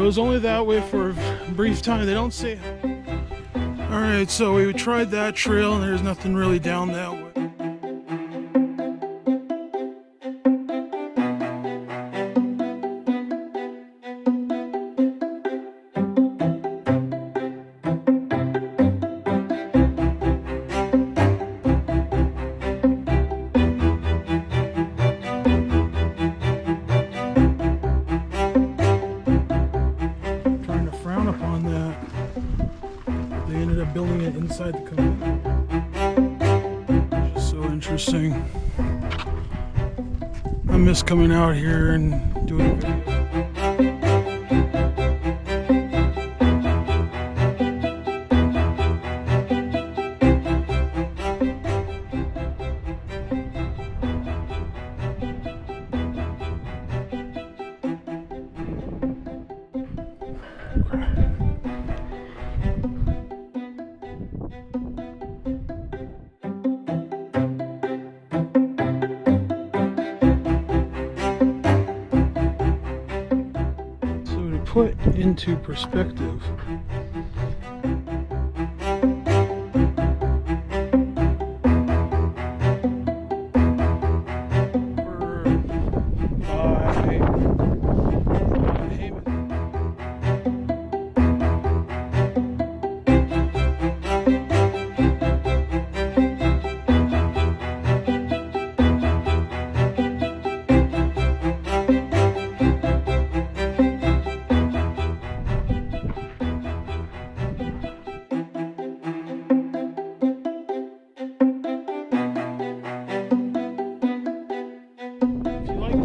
was only that way for a brief time. They don't say. Alright, so we tried that trail and there's nothing really down that way. Building it inside the company, which is so interesting. I miss coming out here and doing videos. Put into perspective,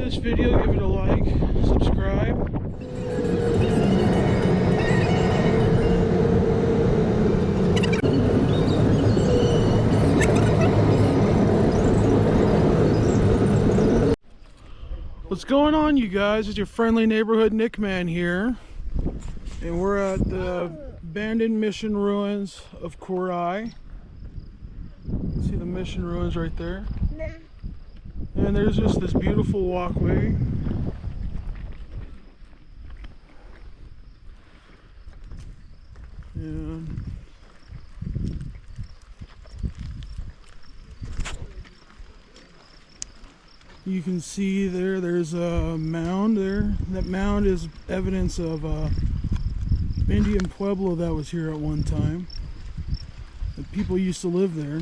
this video, give it a like, subscribe. What's going on, you guys? It's your friendly neighborhood Nick Man here, and we're at the abandoned mission ruins of Quarai. See the mission ruins right there? And there's just this beautiful walkway. And you can see there's a mound there. That mound is evidence of Indian Pueblo that was here at one time. The people used to live there.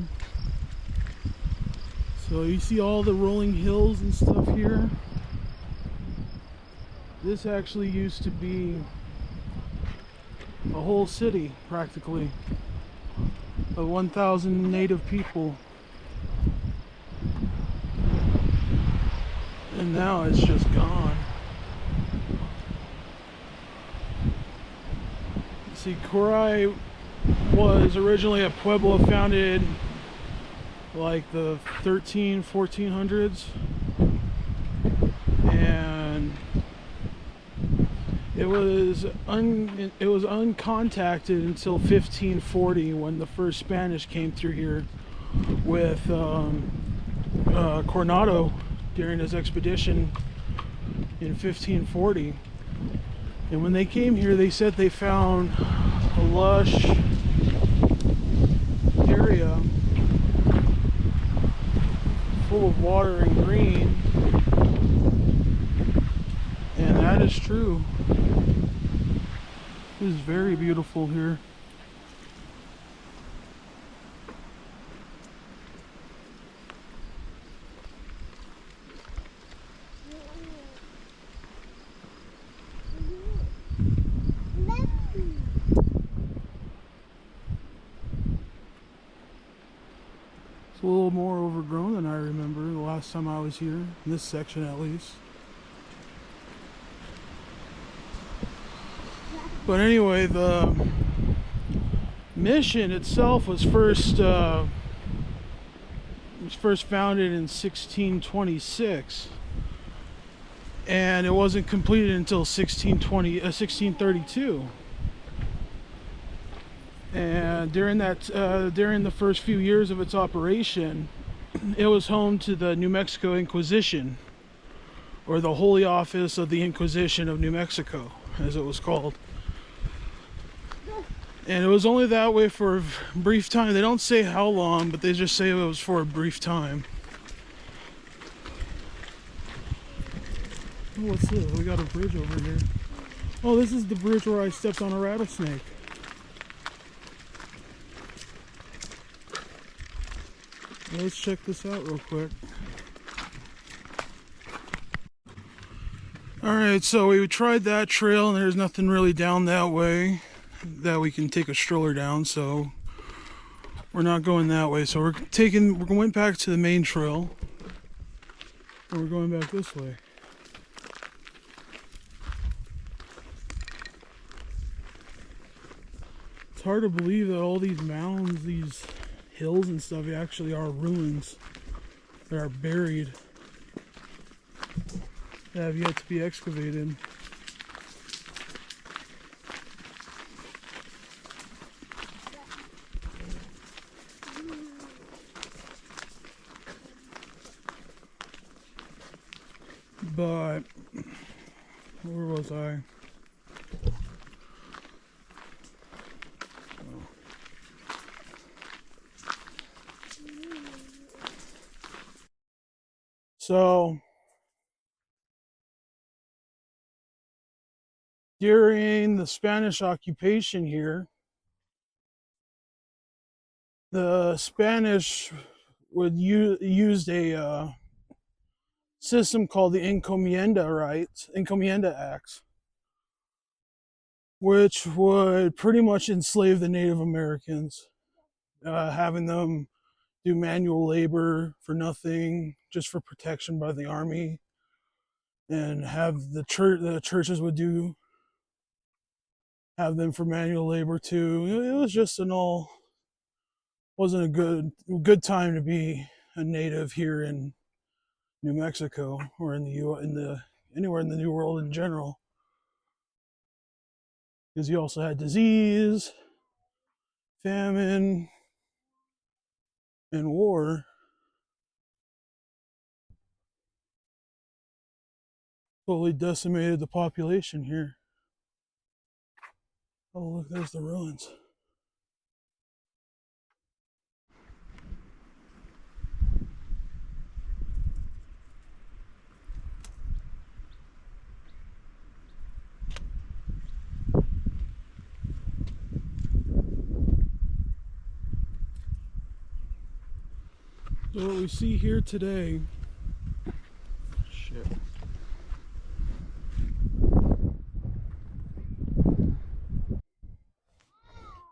So you see all the rolling hills and stuff here. This actually used to be a whole city, practically, of 1,000 native people. And now it's just gone. See, Quarai was originally a Pueblo founded like the 1400s, and it was uncontacted until 1540 when the first Spanish came through here with Coronado during his expedition in 1540. And when they came here, they said they found a lush area full of water and green, and that is true. It is very beautiful here. A little more overgrown than I remember the last time I was here, in this section at least. But anyway, the mission itself was first founded in 1626, and it wasn't completed until 1632. And during the first few years of its operation, it was home to the New Mexico Inquisition, or the Holy Office of the Inquisition of New Mexico. as it was called. And it was only that way for a brief time. They don't say how long, but they just say it was for a brief time. Oh, what's this? We got a bridge over here. Oh, this is the bridge where I stepped on a rattlesnake. Let's check this out real quick. Alright, so we tried that trail and there's nothing really down that way that we can take a stroller down, so we're not going that way. So we're going back to the main trail, and we're going back this way. It's hard to believe that all these mounds, these hills and stuff actually are ruins that are buried, that have yet to be excavated. But where was I? So during the Spanish occupation here, the Spanish would use a system called the Encomienda Acts, which would pretty much enslave the Native Americans, having them do manual labor for nothing, just for protection by the army, and have the churches would have them for manual labor too. It was just wasn't a good time to be a native here in New Mexico or in anywhere in the New World in general, because you also had disease, famine, and war. Totally decimated the population here. Oh, look, there's the ruins. So what we see here today, shit.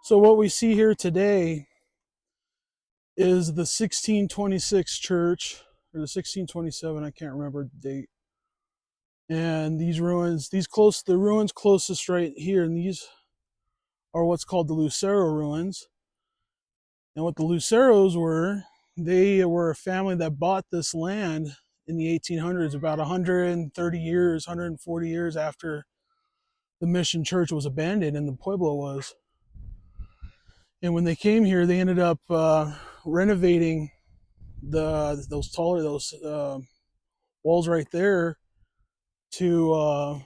So what we see here today is the 1626 church, or the 1627, I can't remember the date. And these ruins, the ruins closest right here, and these are what's called the Lucero ruins. And what the Luceros were, they were a family that bought this land in the 1800s, about 130 years, 140 years after the mission church was abandoned and the Pueblo was. And when they came here, they ended up renovating those walls right there to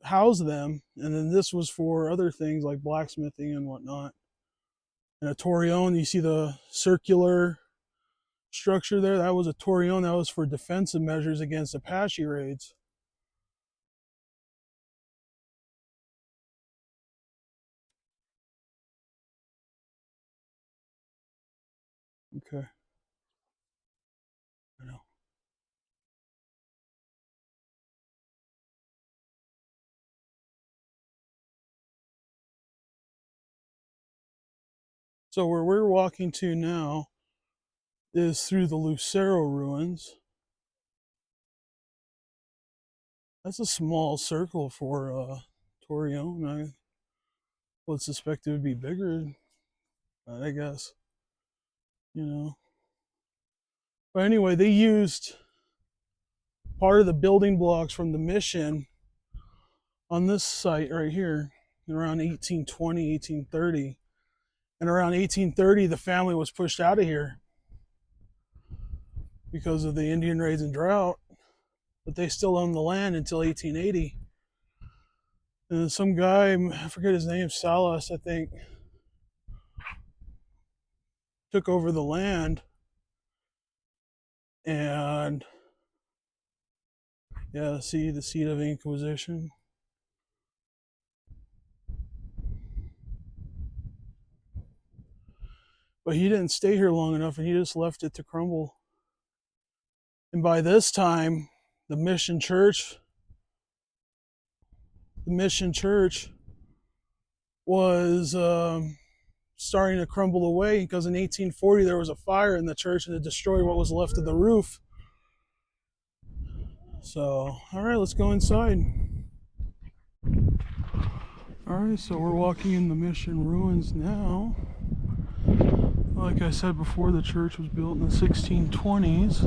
house them. And then this was for other things like blacksmithing and whatnot. And a torreon, you see the circular structure there, that was a torreon. That was for defensive measures against Apache raids. Okay. I know. So where we're walking to now is through the Lucero ruins. That's a small circle for torreon. I would suspect it would be bigger, I guess. But anyway, they used part of the building blocks from the mission on this site right here around 1820, 1830. And around 1830, the family was pushed out of here because of the Indian raids and drought. But they still owned the land until 1880. And some guy, I forget his name, Salinas, I think, took over the land. And yeah, see the seat of Inquisition. But he didn't stay here long enough, and he just left it to crumble. And by this time, the mission church was starting to crumble away, because in 1840 there was a fire in the church and it destroyed what was left of the roof. So, all right, let's go inside. All right, so we're walking in the mission ruins now. Like I said before, the church was built in the 1620s,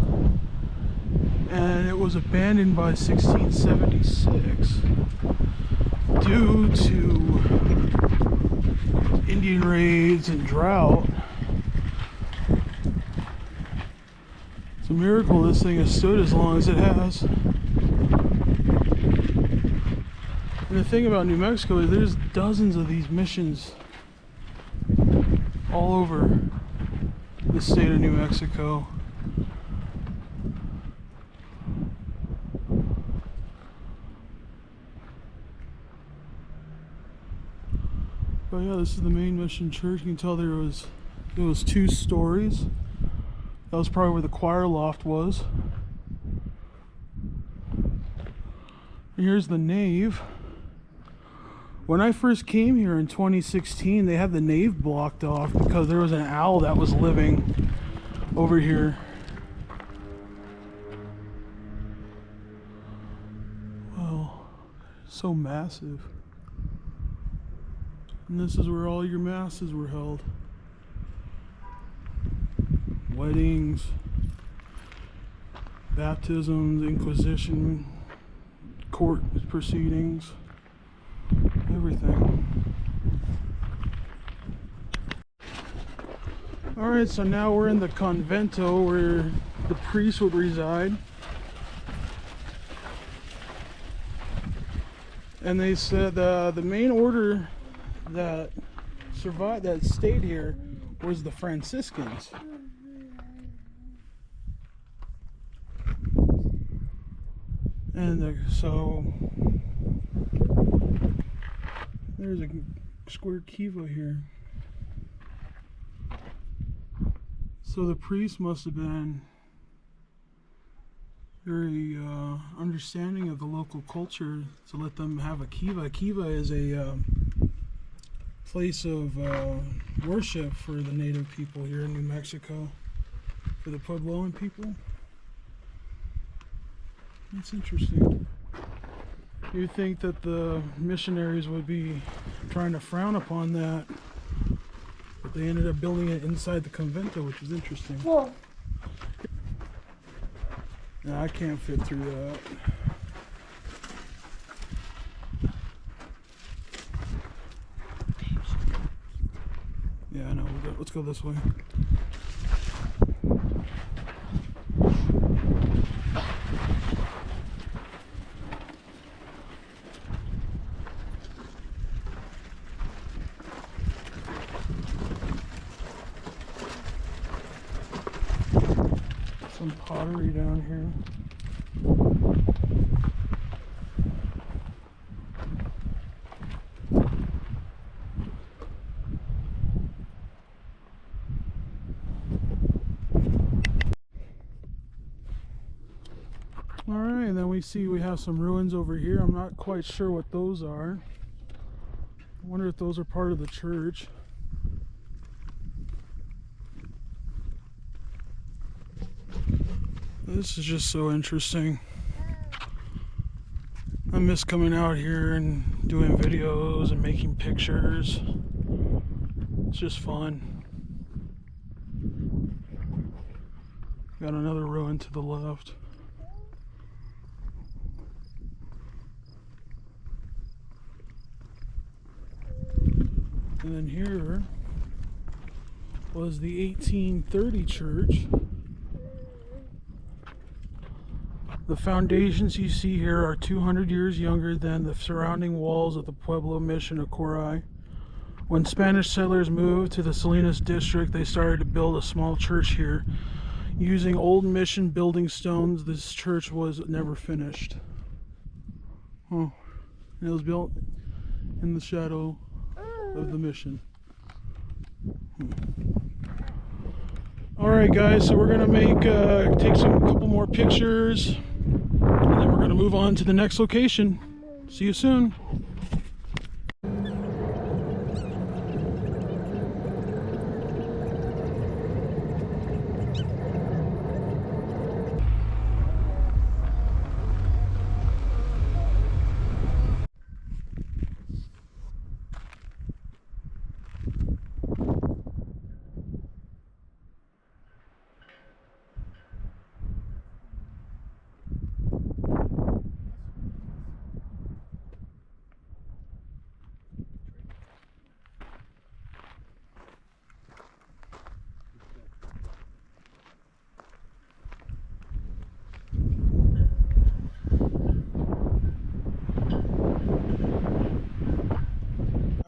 and it was abandoned by 1676 due to Indian raids and drought. It's a miracle this thing has stood as long as it has. And the thing about New Mexico is there's dozens of these missions all over the state of New Mexico. But yeah, this is the main mission church. You can tell there was 2 stories. That was probably where the choir loft was. And here's the nave. When I first came here in 2016, they had the nave blocked off because there was an owl that was living over here. Wow, so massive. And this is where all your masses were held. Weddings, baptisms, Inquisition, court proceedings, everything. Alright, so now we're in the convento where the priests would reside. And they said the main order that survived, that stayed here, was the Franciscans. And so there's a square kiva here. So the priest must have been very understanding of the local culture to let them have a kiva. A kiva is a place of worship for the native people here in New Mexico, for the Pueblo people. That's interesting. You'd think that the missionaries would be trying to frown upon that, but they ended up building it inside the convento, which is interesting. Whoa. Nah, I can't fit through that. Yeah, I know. Let's go this way. Some pottery down here. Alright, then we see we have some ruins over here. I'm not quite sure what those are. I wonder if those are part of the church. This is just so interesting. I miss coming out here and doing videos and making pictures. It's just fun. Got another ruin to the left. And then here was the 1830 church. The foundations you see here are 200 years younger than the surrounding walls of the Pueblo mission of Quarai. When Spanish settlers moved to the Salinas district, they started to build a small church here. Using old mission building stones, this church was never finished. It was built in the shadow of the mission. Alright guys, so we're going to take a couple more pictures, and then we're going to move on to the next location. See you soon.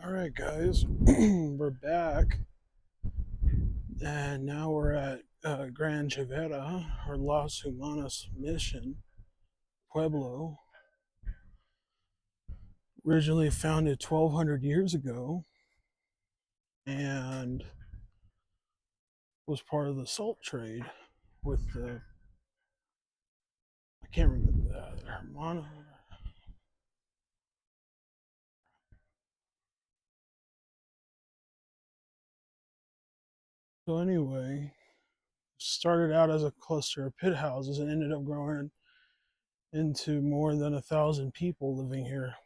Alright guys, we're back, and now we're at Gran Quivera, or Las Humanas mission, Pueblo, originally founded 1200 years ago, and was part of the salt trade with the, I can't remember that, Hermana. So anyway, started out as a cluster of pit houses and ended up growing into more than 1,000 people living here.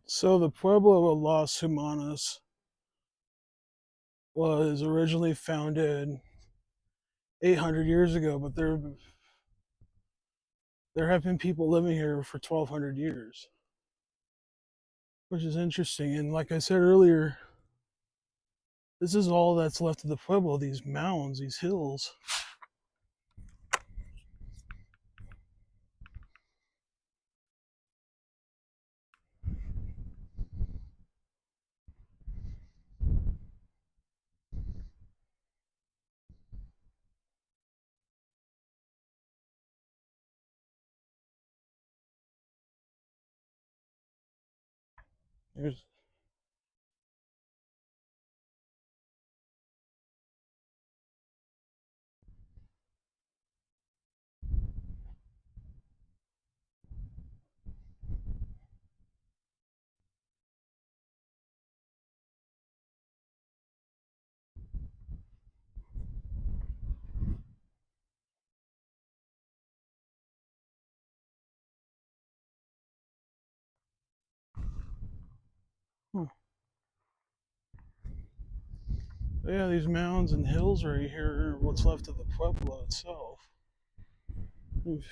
So the Pueblo of Las Humanas was originally founded 800 years ago, but there have been people living here for 1,200 years, which is interesting. And like I said earlier, this is all that's left of the Pueblo, these mounds, these hills. There's, huh. Yeah, these mounds and hills right here are what's left of the Pueblo itself. Oof.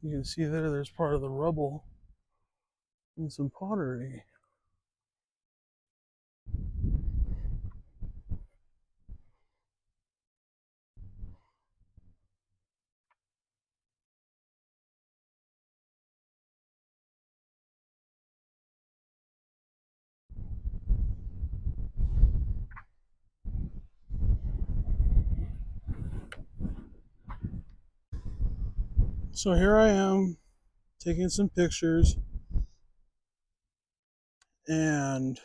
You can see there's part of the rubble and some pottery. So here I am taking some pictures, and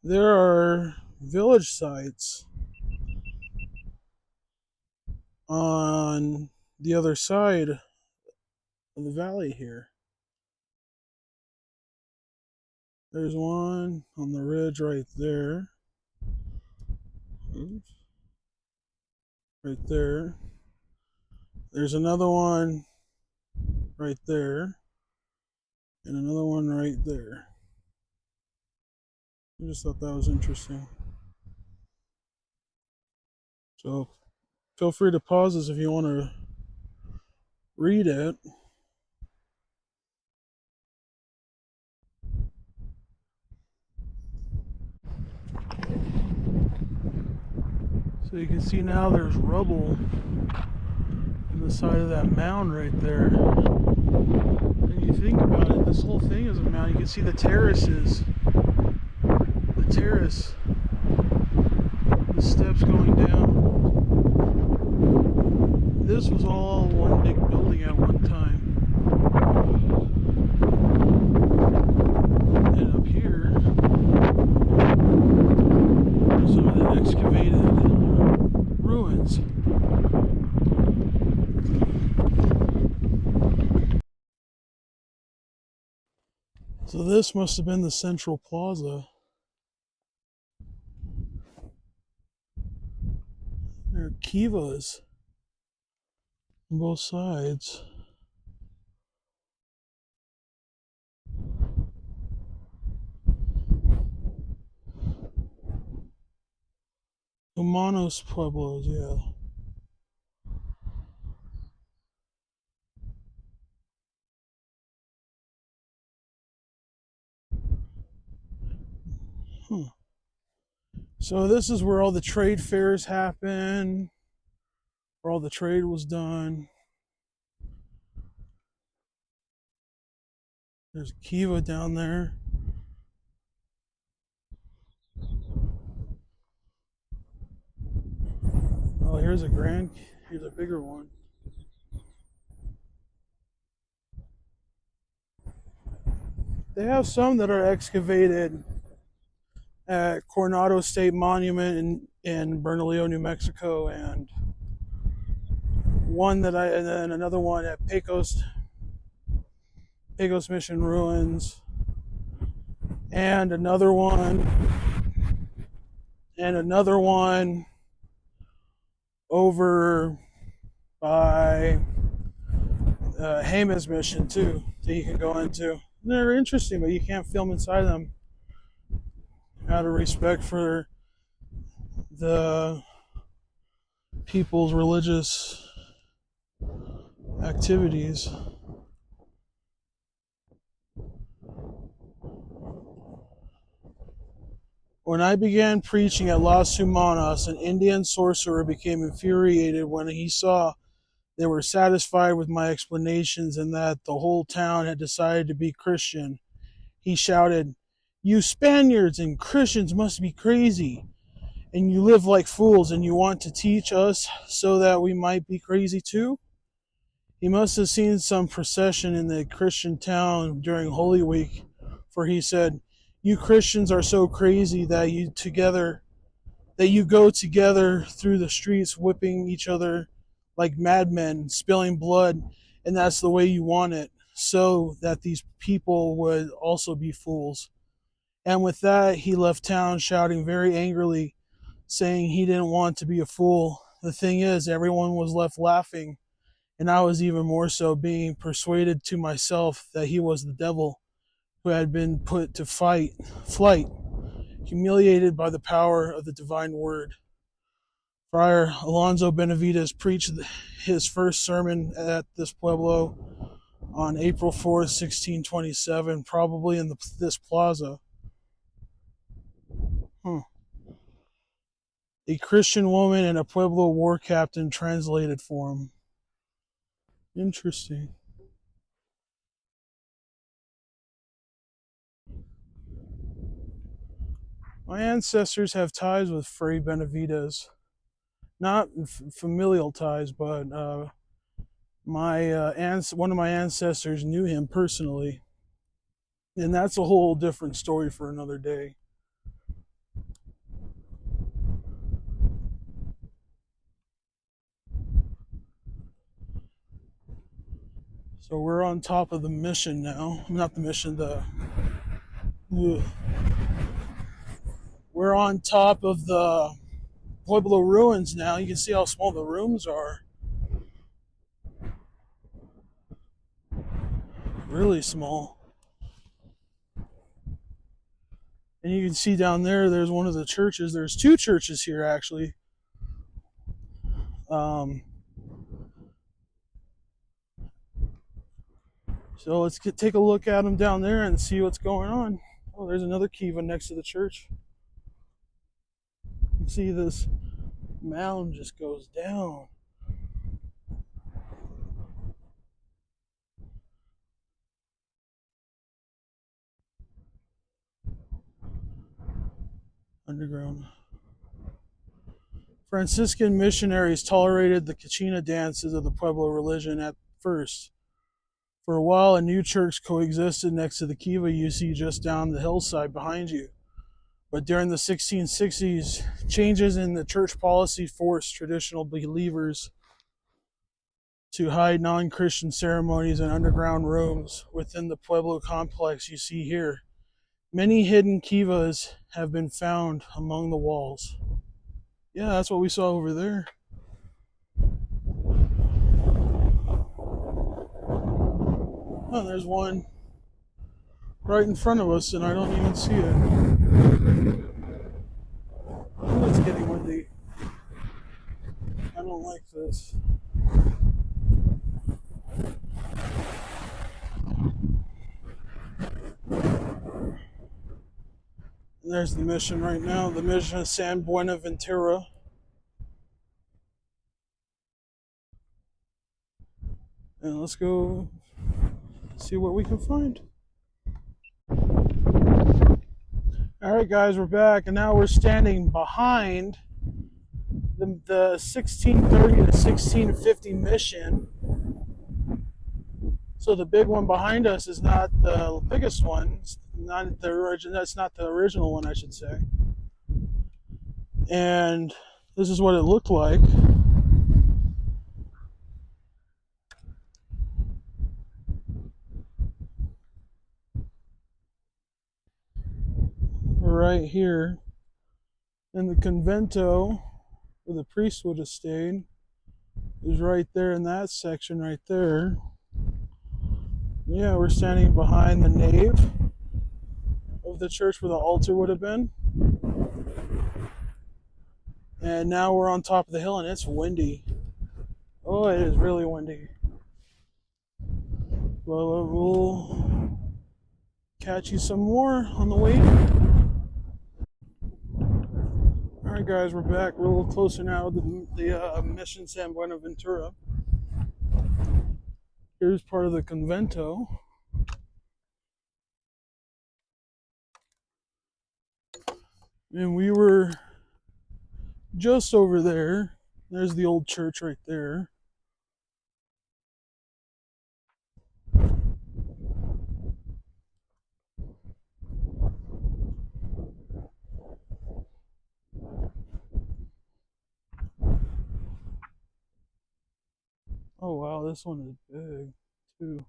there are village sites on the other side of the valley here. There's one on the ridge right there. Oops. Right there. There's another one right there. And another one right there. I just thought that was interesting. So feel free to pause this if you want to read it. So you can see now there's rubble in the side of that mound right there. And you think about it, this whole thing is a mound. You can see the terraces. The terrace. The steps going down. This was all one big building at one time. And up here, some of the excavated ruins. So this must have been the central plaza. There are kivas on both sides. Humanos Pueblos, yeah. Huh. So this is where all the trade fairs happen, where all the trade was done. There's a kiva down there. Oh, here's a Gran. Here's a bigger one. They have some that are excavated at Coronado State Monument in Bernalillo, New Mexico, and and then another one at Pecos Mission Ruins, and another one over by Hamas Mission too that you can go into. They're interesting, but you can't film inside them. Out of respect for the people's religious activities. When I began preaching at Las Humanas, an Indian sorcerer became infuriated when he saw they were satisfied with my explanations and that the whole town had decided to be Christian. He shouted, "You Spaniards and Christians must be crazy, and you live like fools, and you want to teach us so that we might be crazy too?" He must have seen some procession in the Christian town during Holy Week, for he said, "You Christians are so crazy that you go together through the streets whipping each other like madmen, spilling blood, and that's the way you want it, so that these people would also be fools." And with that, he left town shouting very angrily, saying he didn't want to be a fool. The thing is, everyone was left laughing, and I was even more so, being persuaded to myself that he was the devil who had been put to flight, humiliated by the power of the divine word. Friar Alonso Benavides preached his first sermon at this Pueblo on April 4th, 1627, probably in this plaza. A Christian woman and a Pueblo war captain translated for him. Interesting. My ancestors have ties with Fray Benavides. Not familial ties, but one of my ancestors knew him personally. And that's a whole different story for another day. So we're on top of the mission now. Not the mission, ugh. We're on top of the Pueblo ruins now. You can see how small the rooms are. Really small. And you can see down there, there's one of the churches. There's two churches here, actually. So let's take a look at them down there and see what's going on. Oh, there's another kiva next to the church. You can see this mound just goes down. Underground. Franciscan missionaries tolerated the Kachina dances of the Pueblo religion at first. For a while, a new church coexisted next to the kiva you see just down the hillside behind you. But during the 1660s, changes in the church policy forced traditional believers to hide non-Christian ceremonies in underground rooms within the Pueblo complex you see here. Many hidden kivas have been found among the walls. Yeah, that's what we saw over there. Oh, there's one right in front of us and I don't even see it. Oh, it's getting windy. I don't like this. And there's the mission right now, the mission of San Buenaventura. And let's go see what we can find. Alright guys, we're back and now we're standing behind the 1630 to 1650 mission. So the big one behind us is not the biggest one. It's not the origin. That's not the original one, I should say. And this is what it looked like. Right here in the convento where the priest would have stayed is right there in that section right there. Yeah, we're standing behind the nave of the church where the altar would have been. And now we're on top of the hill and it's windy. Oh, it is really windy. Well, we'll catch you some more on the way. Alright guys, we're back. We're a little closer now to the Mission San Buenaventura. Here's part of the convento. And we were just over there. There's the old church right there. Oh wow, this one is big too.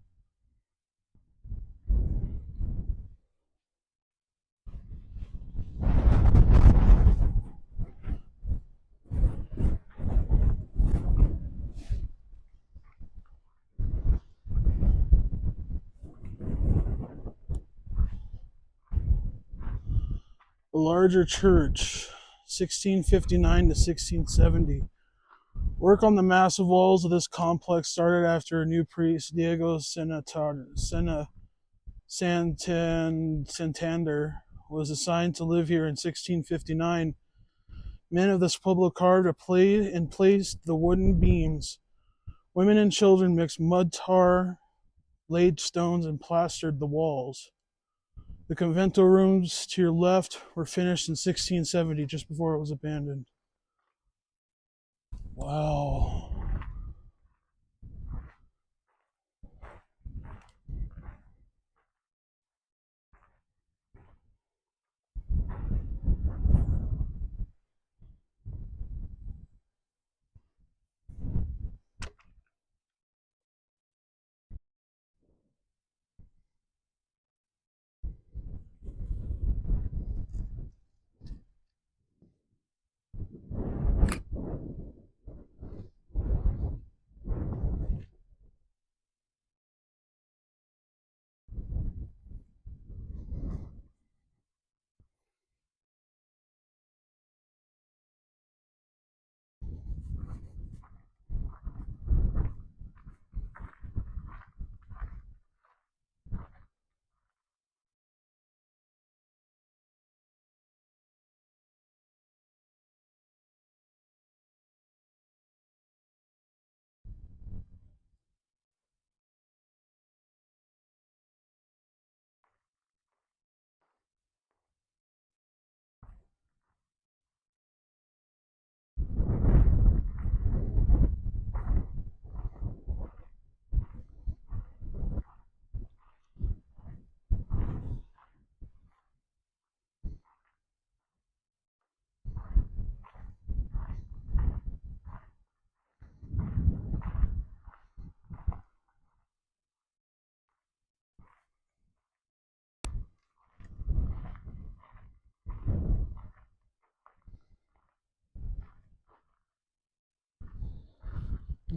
The larger church, 1659 to 1670. Work on the massive walls of this complex started after a new priest, Diego Santander, was assigned to live here in 1659. Men of this Pueblo carved and placed the wooden beams. Women and children mixed mud tar, laid stones, and plastered the walls. The convento rooms to your left were finished in 1670, just before it was abandoned. Wow.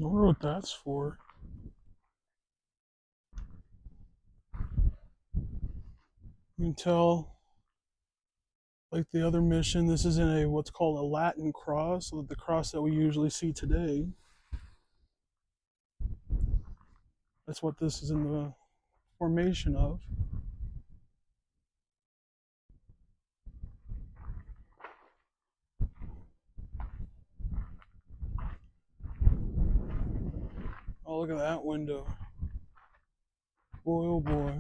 wonder what that's for. You can tell, like the other mission, this is in a what's called a Latin cross, so the cross that we usually see today. That's what this is in the formation of. Oh, look at that window. Boy, oh boy.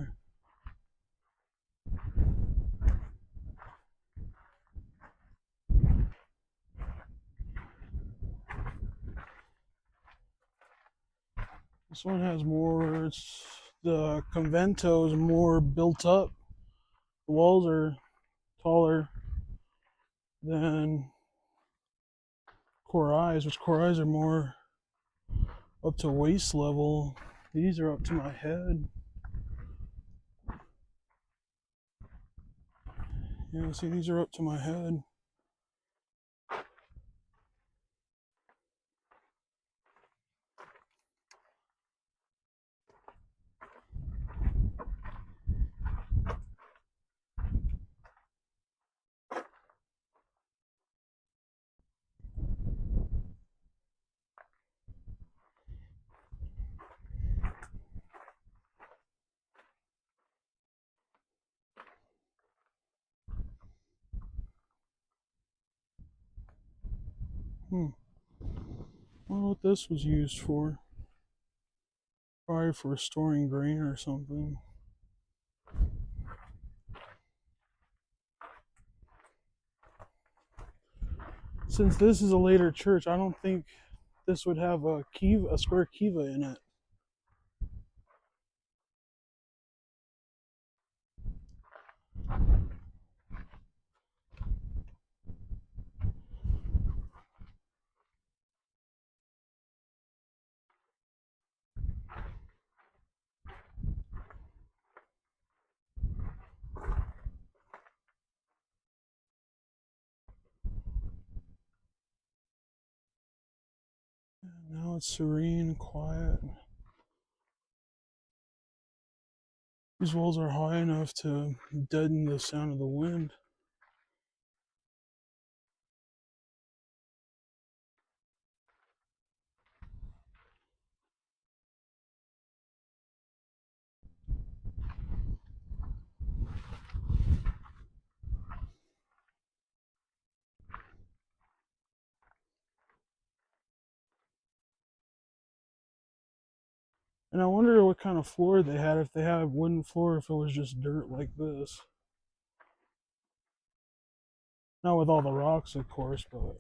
This one has more, the convento is more built up. The walls are taller than Quarai's, which Quarai's are more up to waist level. These are up to my head. Yeah, see, these are up to my head. I wonder what this was used for. Probably for storing grain or something. Since this is a later church, I don't think this would have a square kiva in it. Now it's serene and quiet. These walls are high enough to deaden the sound of the wind. And I wonder what kind of floor they had, if they had wooden floor, if it was just dirt like this. Not with all the rocks, of course, but...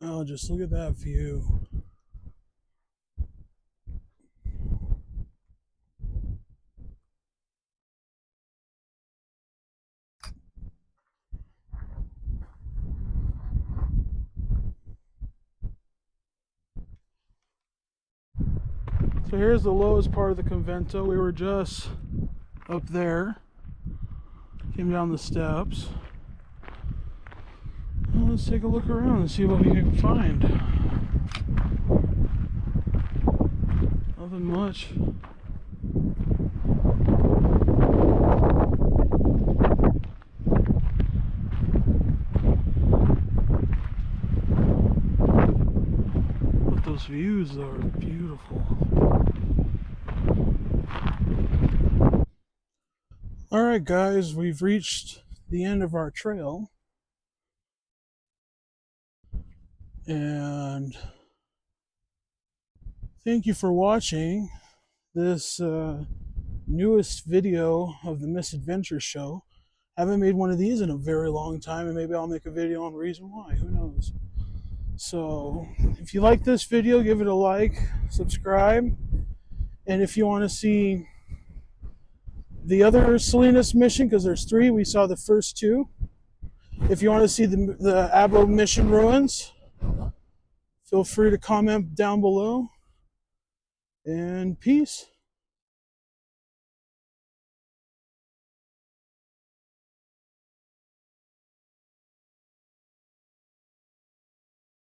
Oh, just look at that view. So here's the lowest part of the convento. We were just up there. Came down the steps. Well, let's take a look around and see what we can find. Nothing much. But those views are beautiful. Alright guys, we've reached the end of our trail. And thank you for watching this newest video of the MisAdventures show. I haven't made one of these in a very long time, and maybe I'll make a video on the reason why, who knows. So if you like this video, give it a like, subscribe, and if you want to see the other Salinas mission, because there's 3. We saw the first 2. If you want to see the Abo mission ruins, feel free to comment down below. And peace.